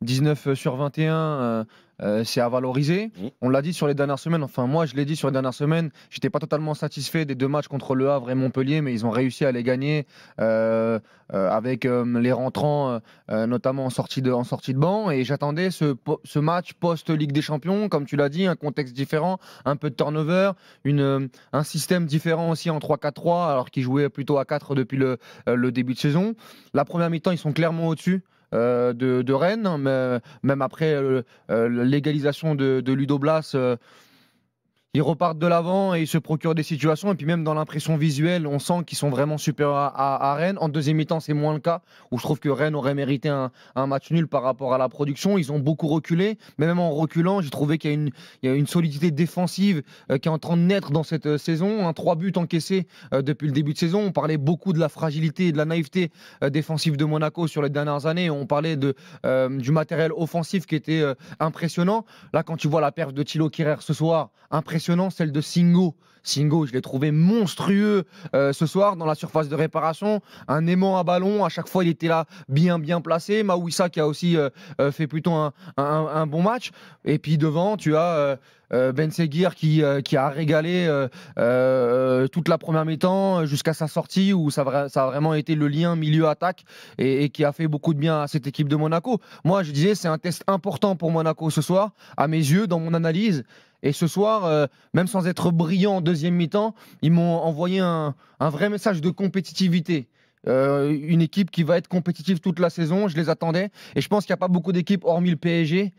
19 sur 21, c'est à valoriser. On l'a dit sur les dernières semaines, enfin moi je l'ai dit sur les dernières semaines, j'étais pas totalement satisfait des 2 matchs contre Le Havre et Montpellier, mais ils ont réussi à les gagner avec les rentrants, notamment en sortie de banc. Et j'attendais ce match post-Ligue des Champions, comme tu l'as dit, un contexte différent, un peu de turnover, un système différent aussi en 3-4-3, alors qu'ils jouaient plutôt à 4 depuis le début de saison. La première mi-temps, ils sont clairement au-dessus de Rennes, hein, mais, même après l'égalisation de Ludo Blas, ils repartent de l'avant et ils se procurent des situations. Et puis même dans l'impression visuelle, on sent qu'ils sont vraiment supérieurs à Rennes. En deuxième mi-temps, c'est moins le cas, où je trouve que Rennes aurait mérité un match nul par rapport à la production. Ils ont beaucoup reculé, mais même en reculant, j'ai trouvé qu'il y a une solidité défensive qui est en train de naître dans cette saison. 3 buts encaissés depuis le début de saison. On parlait beaucoup de la fragilité et de la naïveté défensive de Monaco sur les dernières années. On parlait du matériel offensif qui était impressionnant. Là, quand tu vois la perf de Thilo Kehrer ce soir, impressionnant, celle de Singo. Singo, je l'ai trouvé monstrueux ce soir dans la surface de réparation. Un aimant à ballon, à chaque fois il était là bien placé. Maouissa qui a aussi fait plutôt un bon match. Et puis devant, tu as Ben Seguir qui a régalé toute la première mi-temps jusqu'à sa sortie où ça a vraiment été le lien milieu-attaque et qui a fait beaucoup de bien à cette équipe de Monaco. Moi, je disais, c'est un test important pour Monaco ce soir, à mes yeux, dans mon analyse. Et ce soir, même sans être brillant en deuxième mi-temps, ils m'ont envoyé un vrai message de compétitivité. Une équipe qui va être compétitive toute la saison, je les attendais. Et je pense qu'il n'y a pas beaucoup d'équipes, hormis le PSG,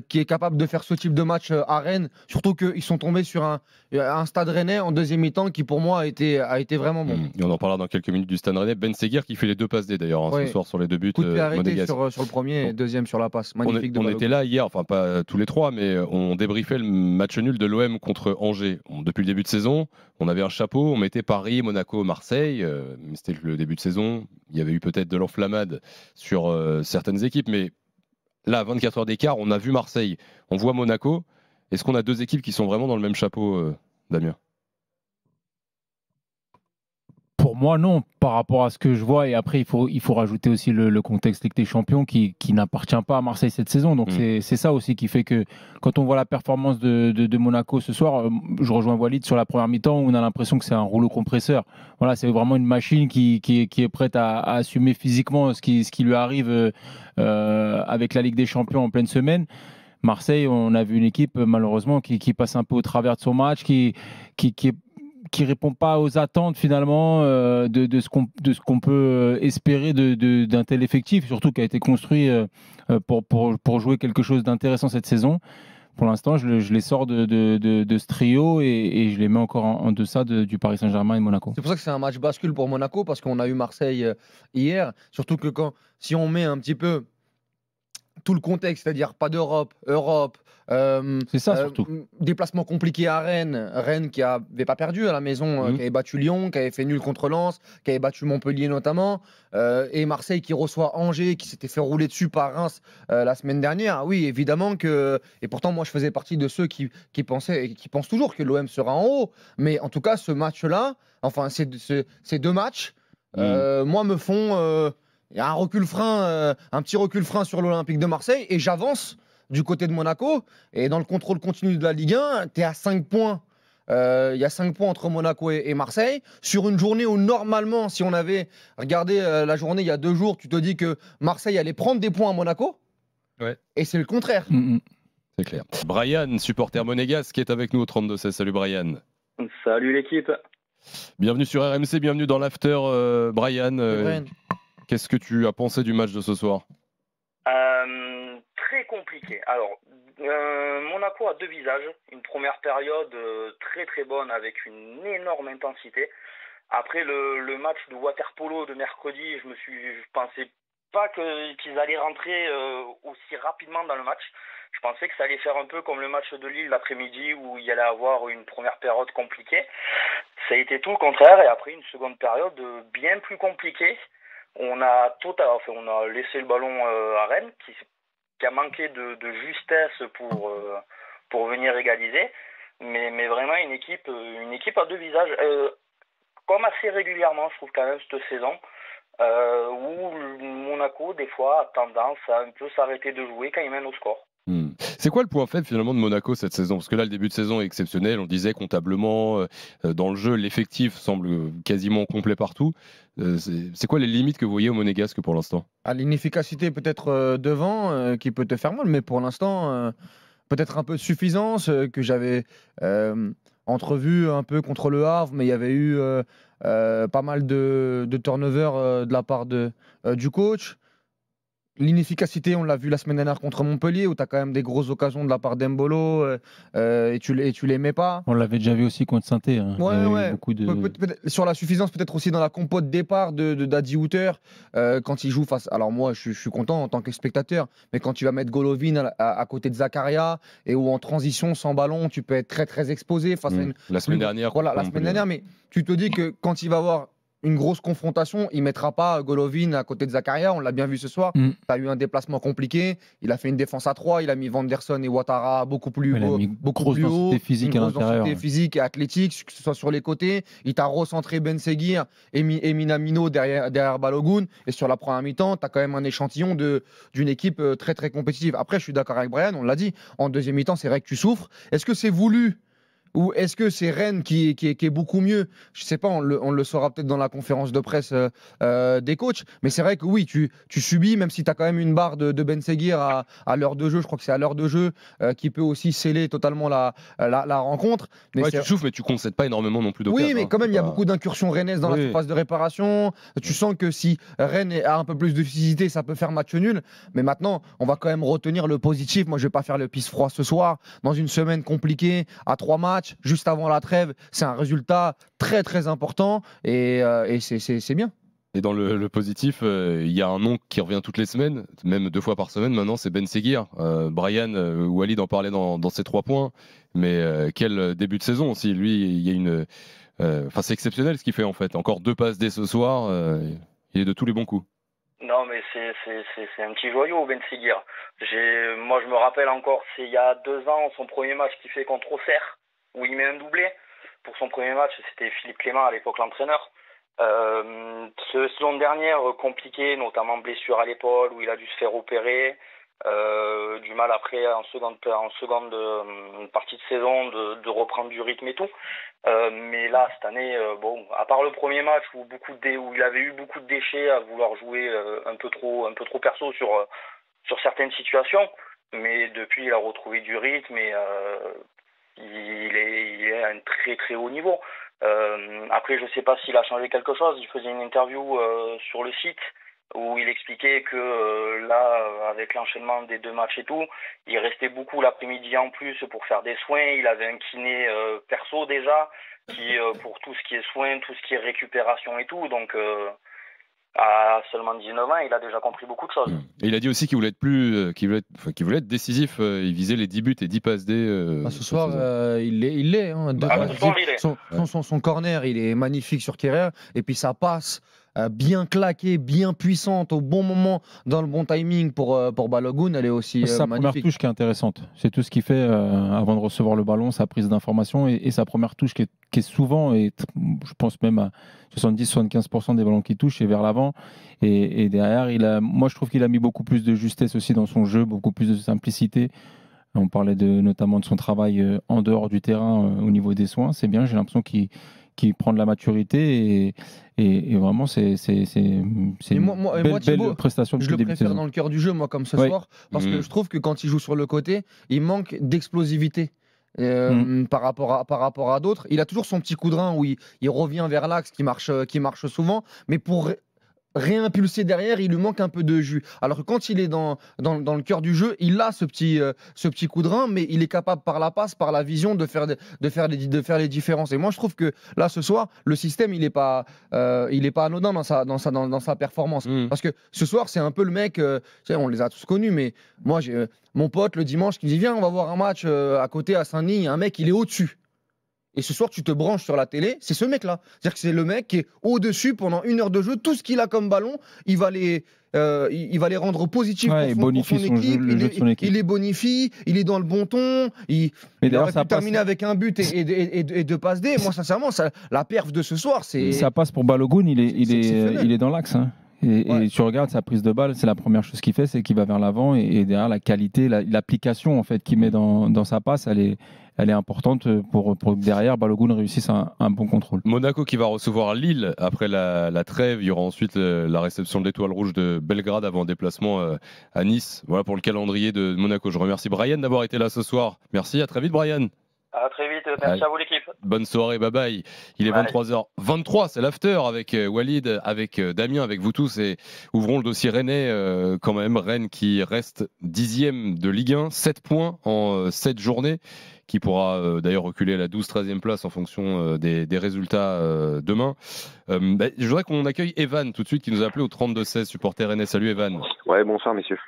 qui est capable de faire ce type de match à Rennes. Surtout qu'ils sont tombés sur un Stade Rennais en deuxième mi-temps qui, pour moi, a été vraiment bon. Et on en parlera dans quelques minutes du Stade Rennais. Ben Seguir qui fait les 2 passes D d'ailleurs ce soir sur les 2 buts. Coup de pied arrêté monégasques. sur le premier et deuxième sur la passe. Magnifique de On était là hier, enfin pas tous les 3, mais on débriefait le match nul de l'OM contre Angers. Depuis le début de saison, on avait un chapeau, on mettait Paris, Monaco, Marseille. Mais c'était le début de saison. Il y avait eu peut-être de l'enflammade sur certaines équipes, mais là, à 24 heures d'écart, on a vu Marseille, on voit Monaco. Est-ce qu'on a 2 équipes qui sont vraiment dans le même chapeau, Damien ? Pour moi, non, par rapport à ce que je vois. Et après, il faut rajouter aussi le contexte Ligue des Champions qui n'appartient pas à Marseille cette saison. Donc, c'est ça aussi qui fait que quand on voit la performance de Monaco ce soir, je rejoins Walid sur la première mi-temps où on a l'impression que c'est un rouleau compresseur. Voilà, c'est vraiment une machine qui est prête à assumer physiquement ce qui lui arrive avec la Ligue des Champions en pleine semaine. Marseille, on a vu une équipe malheureusement qui passe un peu au travers de son match, qui répond pas aux attentes finalement de ce qu'on peut espérer d'un tel effectif, surtout qui a été construit pour jouer quelque chose d'intéressant cette saison. Pour l'instant, je les sors de ce trio et je les mets encore en deçà du Paris Saint-Germain et de Monaco. C'est pour ça que c'est un match bascule pour Monaco, parce qu'on a eu Marseille hier. Surtout que si on met un petit peu tout le contexte, c'est-à-dire pas d'Europe, Europe, c'est ça surtout. Déplacement compliqué à Rennes qui n'avait pas perdu à la maison, qui avait battu Lyon, qui avait fait nul contre Lens, qui avait battu Montpellier notamment, et Marseille qui reçoit Angers, qui s'était fait rouler dessus par Reims la semaine dernière. Oui, évidemment que, et pourtant moi je faisais partie de ceux qui pensaient et qui pensent toujours que l'OM sera en haut, mais en tout cas ce match-là, enfin ces 2 matchs, moi me font... Il y a un petit recul frein sur l'Olympique de Marseille et j'avance du côté de Monaco. Et dans le contrôle continu de la Ligue 1, tu es à 5 points. Il y a 5 points entre Monaco et Marseille. Sur une journée où normalement, si on avait regardé la journée il y a 2 jours, tu te dis que Marseille allait prendre des points à Monaco. Ouais. Et c'est le contraire. C'est clair. Brian, supporter monégasque, qui est avec nous au 32-16. Salut Brian. Salut l'équipe. Bienvenue sur RMC, bienvenue dans l'after, Brian. Qu'est-ce que tu as pensé du match de ce soir ? Très compliqué. Alors, Monaco a 2 visages. Une première période très très bonne avec une énorme intensité. Après le match de water-polo de mercredi, je pensais pas qu'ils allaient rentrer aussi rapidement dans le match. Je pensais que ça allait faire un peu comme le match de Lille l'après-midi où il y allait avoir une première période compliquée. Ça a été tout le contraire et après une seconde période bien plus compliquée. On a laissé le ballon à Rennes qui a manqué de justesse pour venir égaliser, mais vraiment une équipe à 2 visages, comme assez régulièrement je trouve quand même cette saison. où Monaco, des fois, a tendance à un peu s'arrêter de jouer quand il mène au score. C'est quoi le point faible finalement de Monaco cette saison? Parce que là, le début de saison est exceptionnel. On disait comptablement, dans le jeu, l'effectif semble quasiment complet partout. C'est quoi les limites que vous voyez au Monégasque pour l'instant? L'inefficacité peut-être devant qui peut te faire mal, mais pour l'instant, peut-être un peu de suffisance que j'avais entrevu un peu contre le Havre, mais il y avait eu pas mal de turnover de la part du coach. L'inefficacité, on l'a vu la semaine dernière contre Montpellier, où tu as quand même des grosses occasions de la part d'Embolo et tu les mets pas. On l'avait déjà vu aussi contre Saint-Étienne. Hein. Ouais, Il y a eu ouais. beaucoup de... Sur la suffisance, peut-être aussi dans la compo de départ d'Adi Houter, quand il joue face. Alors, moi, je suis content en tant que spectateur, mais quand tu vas mettre Golovin à côté de Zakaria et où en transition, sans ballon, tu peux être très, très exposé face à une. La semaine dernière. Voilà, la semaine dernière, mais tu te dis que quand il va avoir une grosse confrontation, il ne mettra pas Golovin à côté de Zakaria, on l'a bien vu ce soir. Tu as eu un déplacement compliqué, il a fait une défense à 3, il a mis Vanderson et Ouattara beaucoup plus haut, beaucoup plus haut, physique à l'intérieur. Densité physique et athlétique, que ce soit sur les côtés. Il t'a recentré Ben Seguir et Minamino derrière Balogun. Et sur la première mi-temps, tu as quand même un échantillon d'une équipe très très compétitive. Après, je suis d'accord avec Brian, on l'a dit, en deuxième mi-temps, c'est vrai que tu souffres. Est-ce que c'est voulu ? Ou est-ce que c'est Rennes qui est beaucoup mieux? Je ne sais pas, on le saura peut-être dans la conférence de presse des coachs. Mais c'est vrai que oui, tu subis, même si tu as quand même une barre de Ben Seguir à l'heure de jeu. Je crois que c'est à l'heure de jeu qui peut aussi sceller totalement la rencontre. Mais ouais, tu souffles, mais tu ne concèdes pas énormément non plus d'occasions. Oui, mais quand même, il y a beaucoup d'incursions rennaises dans la surface de réparation. Tu sens que si Rennes a un peu plus de physique, ça peut faire match nul. Mais maintenant, on va quand même retenir le positif. Moi, je ne vais pas faire le pisse froid ce soir. Dans une semaine compliquée, à 3 matchs, juste avant la trêve, c'est un résultat très très important et c'est bien. Et dans le positif, il y a un nom qui revient toutes les semaines, même 2 fois par semaine maintenant, c'est Ben Seguir. Brian Walid en parlait dans ses 3 points, mais quel début de saison aussi. Lui, il y a une, c'est exceptionnel ce qu'il fait en fait. Encore 2 passes dès ce soir, il est de tous les bons coups. Non, mais c'est un petit joyau, Ben Seguir. Moi, je me rappelle encore, c'est il y a 2 ans, son premier match qu'il fait contre Auxerre, où il met un doublé. Pour son premier match, c'était Philippe Clément, à l'époque l'entraîneur. Ce saison dernière, compliqué, notamment blessure à l'épaule, où il a dû se faire opérer. Du mal après, en seconde partie de saison, de reprendre du rythme et tout. Mais là, cette année, à part le premier match où il avait eu beaucoup de déchets à vouloir jouer un peu trop perso sur certaines situations, mais depuis, il a retrouvé du rythme et il est à un très très haut niveau. Après, je ne sais pas s'il a changé quelque chose. Il faisait une interview sur le site où il expliquait que là, avec l'enchaînement des 2 matchs et tout, il restait beaucoup l'après-midi en plus pour faire des soins. Il avait un kiné perso déjà, qui pour tout ce qui est soins, tout ce qui est récupération et tout. Donc, à seulement 19 ans, il a déjà compris beaucoup de choses. Et il a dit aussi qu'il voulait être décisif. Il visait les 10 buts et 10 passes D. Ce soir, il l'est. Hein. Son corner, il est magnifique sur Kerrer. Et puis ça passe bien claquée, bien puissante, au bon moment, dans le bon timing pour Balogun. Elle est aussi sa magnifique. Première touche qui est intéressante. C'est tout ce qu'il fait avant de recevoir le ballon, sa prise d'information et sa première touche qui est souvent, et je pense même à 70-75% des ballons qu'il touche, est vers l'avant. Et derrière, moi je trouve qu'il a mis beaucoup plus de justesse aussi dans son jeu, beaucoup plus de simplicité. On parlait notamment de son travail en dehors du terrain au niveau des soins. C'est bien, j'ai l'impression qu'il prend de la maturité et vraiment c'est une belle prestation. Je le préfère dans le cœur du jeu, moi, comme ce soir, parce que je trouve que quand il joue sur le côté, il manque d'explosivité. Par rapport à d'autres, il a toujours son petit coup de rein où il revient vers l'axe qui marche souvent, mais pour réimpulser derrière, il lui manque un peu de jus. Alors que quand il est dans le cœur du jeu, il a ce petit coup de rein, mais il est capable par la passe, par la vision de faire les différences. Et moi, je trouve que là, ce soir, le système, il est pas anodin dans sa performance. Parce que ce soir, c'est un peu le mec, on les a tous connus, mais moi, j'ai mon pote le dimanche qui me dit viens, on va voir un match à côté à Saint-Denis, il y a un mec, il est au-dessus. Et ce soir, tu te branches sur la télé, c'est ce mec-là. C'est-à-dire que c'est le mec qui est au-dessus pendant 1 heure de jeu. Tout ce qu'il a comme ballon, il va les rendre positifs pour son équipe. Il les bonifie, il est dans le bon ton. Il aurait pu terminer avec un but et 2 passes D. Moi, sincèrement, la perf de ce soir, c'est... Ça passe pour Balogun, il est dans l'axe. Hein. Et tu regardes sa prise de balle, c'est la première chose qu'il fait, c'est qu'il va vers l'avant et derrière la qualité, l'application en fait qu'il met dans sa passe, elle est importante pour que derrière Balogun réussisse un bon contrôle. Monaco qui va recevoir Lille après la trêve. Il y aura ensuite la réception de l'Étoile Rouge de Belgrade avant un déplacement à Nice. Voilà pour le calendrier de Monaco. Je remercie Brian d'avoir été là ce soir. Merci, à très vite Brian. À très vite, merci à vous l'équipe. Bonne soirée, bye bye. Il est 23h23, c'est l'after avec Walid, avec Damien, avec vous tous. Et ouvrons le dossier rennais quand même. Rennes qui reste 10e de Ligue 1, 7 points en 7 journées, qui pourra d'ailleurs reculer à la 12-13e place en fonction des résultats demain. Je voudrais qu'on accueille Evan tout de suite qui nous a appelé au 32-16, supporter rennais. Salut Evan. Ouais, bonsoir messieurs.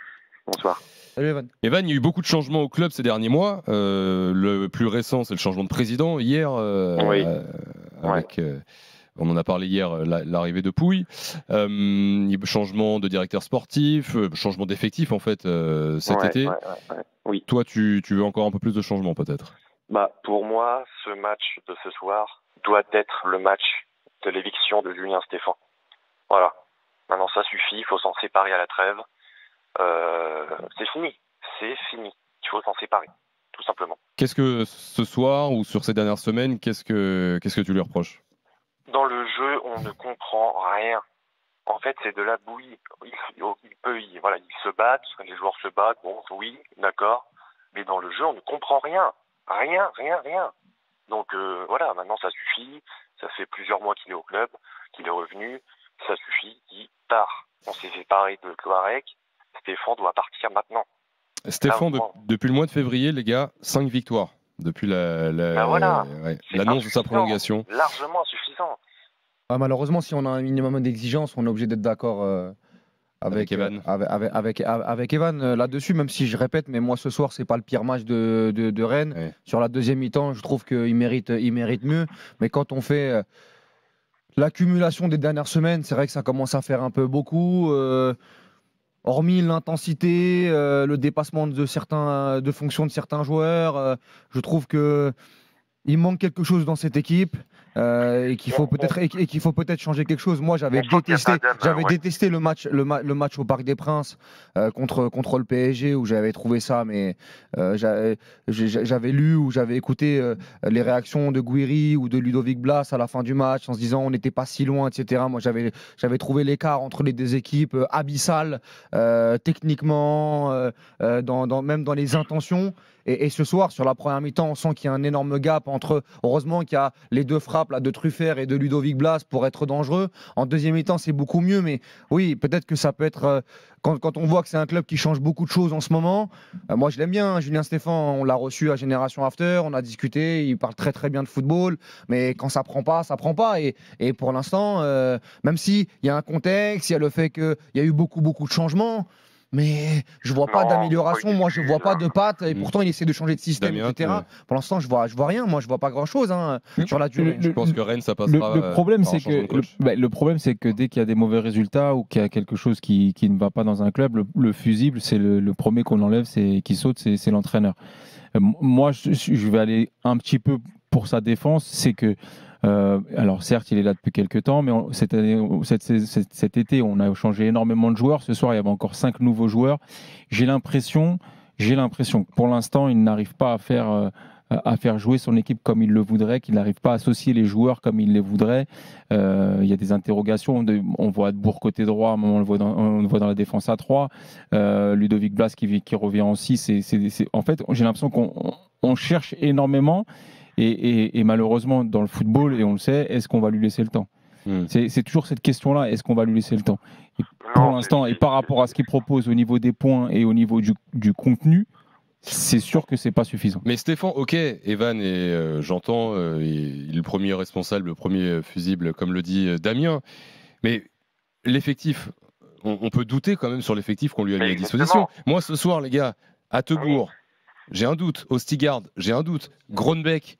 Bonsoir. Salut Evan. Evan, il y a eu beaucoup de changements au club ces derniers mois. Le plus récent, c'est le changement de président hier. Oui. On en a parlé hier, l'arrivée de Pouille. Changement de directeur sportif, changement d'effectif en fait cet été. Oui. Toi, tu veux encore un peu plus de changement peut-être? Pour moi, ce match de ce soir doit être le match de l'éviction de Julien Stéphan. Voilà. Maintenant, ça suffit. Il faut s'en séparer à la trêve. C'est fini. Il faut s'en séparer, tout simplement. Qu'est-ce que ce soir ou sur ces dernières semaines, qu'est-ce que tu lui reproches? Dans le jeu, on ne comprend rien. En fait, c'est de la bouillie. Il se battent, les joueurs se battent, bon, oui, d'accord. Mais dans le jeu, on ne comprend rien. Rien. Donc voilà, maintenant ça suffit. Ça fait plusieurs mois qu'il est au club, qu'il est revenu. Ça suffit, il part. On s'est séparé de Cloarec. Stéphan doit partir maintenant. Stéphane, depuis le mois de février, les gars, 5 victoires. Depuis l'annonce de sa prolongation. Largement insuffisant. Malheureusement, si on a un minimum d'exigence, on est obligé d'être d'accord avec Evan. Avec Evan là-dessus, même si je répète, mais moi ce soir, c'est pas le pire match de Rennes. Ouais. Sur la deuxième mi-temps, je trouve qu'il mérite mieux. Mais quand on fait l'accumulation des dernières semaines, c'est vrai que ça commence à faire un peu beaucoup. Hormis l'intensité, le dépassement de fonction de certains joueurs, je trouve que il manque quelque chose dans cette équipe et qu'il faut peut-être changer quelque chose. Moi, j'avais détesté le match au Parc des Princes contre le PSG où j'avais trouvé ça, mais j'avais lu ou j'avais écouté les réactions de Gouiri ou de Ludovic Blas à la fin du match en se disant on n'était pas si loin, etc. Moi, j'avais trouvé l'écart entre les deux équipes abyssal techniquement, même dans les intentions. Et ce soir, sur la première mi-temps, on sent qu'il y a un énorme gap entre. Heureusement qu'il y a les deux frappes là, de Truffert et de Ludovic Blas pour être dangereux. En deuxième mi-temps, c'est beaucoup mieux. Mais oui, peut-être que ça peut être. Quand on voit que c'est un club qui change beaucoup de choses en ce moment, moi je l'aime bien. Hein, Julien Stéphan, on l'a reçu à Génération After, on a discuté, il parle très très bien de football. Mais quand ça prend pas, ça prend pas. Et pour l'instant, même s'il y a un contexte, il y a le fait qu'il y a eu beaucoup de changements. Mais je vois pas d'amélioration, moi je vois pas de patte et pourtant il essaie de changer de système, etc. Pour l'instant je vois rien, moi je vois pas grand chose sur la durée. Je pense que Rennes ça passera. Le problème c'est que dès qu'il y a des mauvais résultats ou qu'il y a quelque chose qui ne va pas dans un club, le fusible c'est le premier qu'on enlève, qui saute, c'est l'entraîneur. Moi je vais aller un petit peu pour sa défense, c'est que alors certes il est là depuis quelques temps, mais cet été on a changé énormément de joueurs. Ce soir il y avait encore 5 nouveaux joueurs. J'ai l'impression que pour l'instant il n'arrive pas à faire jouer son équipe comme il le voudrait, qu'il n'arrive pas à associer les joueurs comme il les voudrait. Il y a des interrogations. On voit Bourg côté droit, à un moment on le voit dans la défense à 3. Ludovic Blas qui revient en 6. En fait j'ai l'impression qu'on cherche énormément. Et malheureusement, dans le football, et on le sait, est-ce qu'on va lui laisser le temps ? C'est toujours cette question-là, est-ce qu'on va lui laisser le temps ? Et pour l'instant, et par rapport à ce qu'il propose au niveau des points et au niveau du contenu, c'est sûr que c'est pas suffisant. Mais Stéphane, ok, Evan, et j'entends, il est le premier responsable, le premier fusible, comme le dit Damien, mais l'effectif, on peut douter quand même sur l'effectif qu'on lui a mis à disposition. Moi, ce soir, les gars, à Tebourg, j'ai un doute. Ostigard, j'ai un doute. Groenbeck,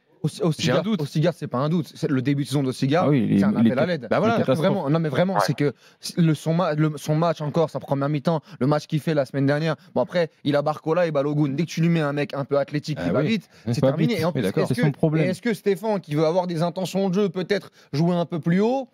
j'ai un doute. Ostigard, c'est pas un doute. C'est le début de saison d'Ostigard, c'est un appel à l'aide. Bah voilà, vraiment. Non, mais vraiment, c'est que son match encore, sa première mi-temps, le match qu'il fait la semaine dernière. Bon, après, il a Barcola et Balogun. Dès que tu lui mets un mec un peu athlétique qui va vite, c'est terminé. Vite. Et en plus, c'est son problème. Est-ce que Stéphane, qui veut avoir des intentions de jeu, peut-être jouer un peu plus haut?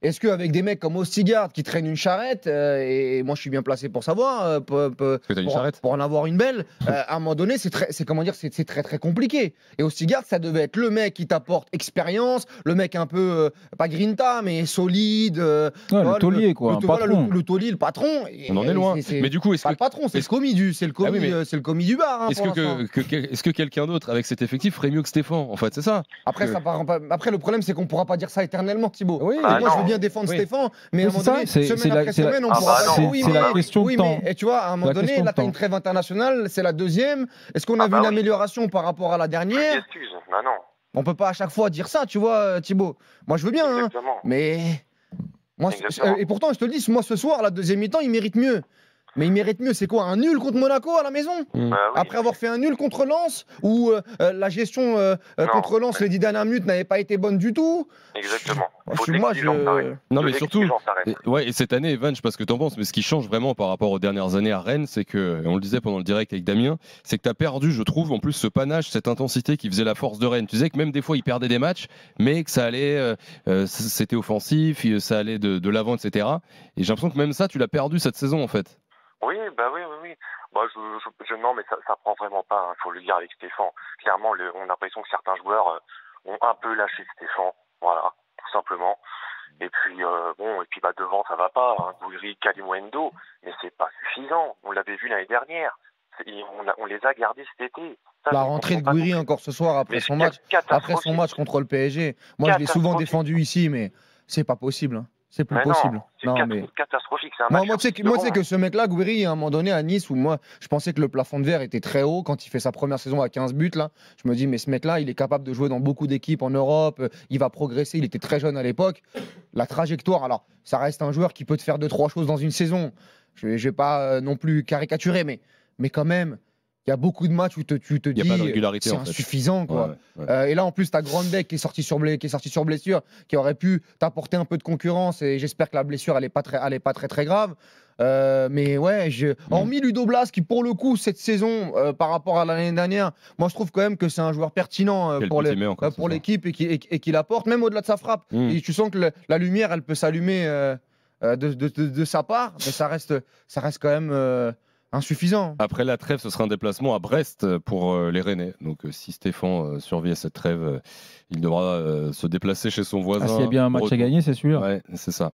est-ce qu'avec des mecs comme Ostigard qui traînent une charrette, et moi je suis bien placé pour savoir, pour en avoir une belle, à un moment donné, c'est très très compliqué. Et Ostigard, ça devait être le mec qui t'apporte expérience, le mec un peu, pas grinta, mais solide. Le taulier, quoi. Le taulier, le patron. On en est loin. Mais du coup, est-ce que. Le patron, c'est le commis du bar. Hein, est-ce que quelqu'un d'autre avec cet effectif ferait mieux que Stéphane, en fait, c'est ça? Après, le problème, c'est qu'on pourra pas dire ça éternellement, Thibaut. Oui, moi, je veux bien défendre Stéphane, mais à un moment donné, semaine après semaine, on pourra pas dire c'est la question de temps. Et tu vois, à un moment donné, là, tu as une trêve internationale, c'est la deuxième. Est-ce qu'on a vu une amélioration par rapport à la dernière? Non. On peut pas à chaque fois dire ça, tu vois, Thibaut. Moi, je veux bien, hein, mais moi, et pourtant, je te le dis, moi, ce soir, la deuxième mi-temps, il mérite mieux. Mais il mérite mieux, c'est quoi? Un nul contre Monaco à la maison? Après avoir fait un nul contre Lens, où la gestion contre Lens, les 10 dernières minutes n'avait pas été bonne du tout. Exactement. Non, mais surtout, et cette année, Evan, je sais pas ce que tu en penses, mais ce qui change vraiment par rapport aux dernières années à Rennes, c'est que, et on le disait pendant le direct avec Damien, c'est que tu as perdu, je trouve, en plus, ce panache, cette intensité qui faisait la force de Rennes. Tu disais que même des fois, ils perdaient des matchs, mais que ça allait, c'était offensif, ça allait de l'avant, etc. Et j'ai l'impression que même ça, tu l'as perdu cette saison, en fait. Oui. Moi, non, mais ça prend vraiment pas. Il faut le dire avec Stéphane. Clairement, on a l'impression que certains joueurs ont un peu lâché Stéphane. Voilà, tout simplement. Et puis, devant, ça va pas. Hein. Gouiri, Kalimundo, mais c'est pas suffisant. On l'avait vu l'année dernière. On les a gardés cet été. La rentrée de Gouiri encore ce soir après son match contre le PSG. Moi, je l'ai souvent défendu ici, mais c'est pas possible. Hein. C'est plus possible. C'est catastrophique. Moi, tu sais que ce mec-là, Gouiri, à un moment donné à Nice, où moi, je pensais que le plafond de verre était très haut quand il fait sa première saison à 15 buts. Là, je me dis, mais ce mec-là, il est capable de jouer dans beaucoup d'équipes en Europe. Il va progresser. Il était très jeune à l'époque. La trajectoire, alors, ça reste un joueur qui peut te faire 2-3 choses dans une saison. Je vais pas non plus caricaturer, mais quand même. Il y a beaucoup de matchs où tu te dis c'est insuffisant. Quoi. Ouais. Et là, en plus, tu as Grandbeck qui est sorti sur blessure, qui aurait pu t'apporter un peu de concurrence. Et j'espère que la blessure, elle n'est pas très grave. Mais ouais, hormis Ludo Blas, qui pour le coup, cette saison, par rapport à l'année dernière, moi je trouve quand même que c'est un joueur pertinent pour l'équipe et qu'il apporte, même au-delà de sa frappe. Et tu sens que la lumière, elle peut s'allumer de sa part, mais ça reste quand même... insuffisant. Après la trêve, ce sera un déplacement à Brest pour les Rennais. Donc si Stéphane survit à cette trêve, il devra se déplacer chez son voisin. S'il y a bien un match à gagner, c'est sûr. Ouais, c'est ça.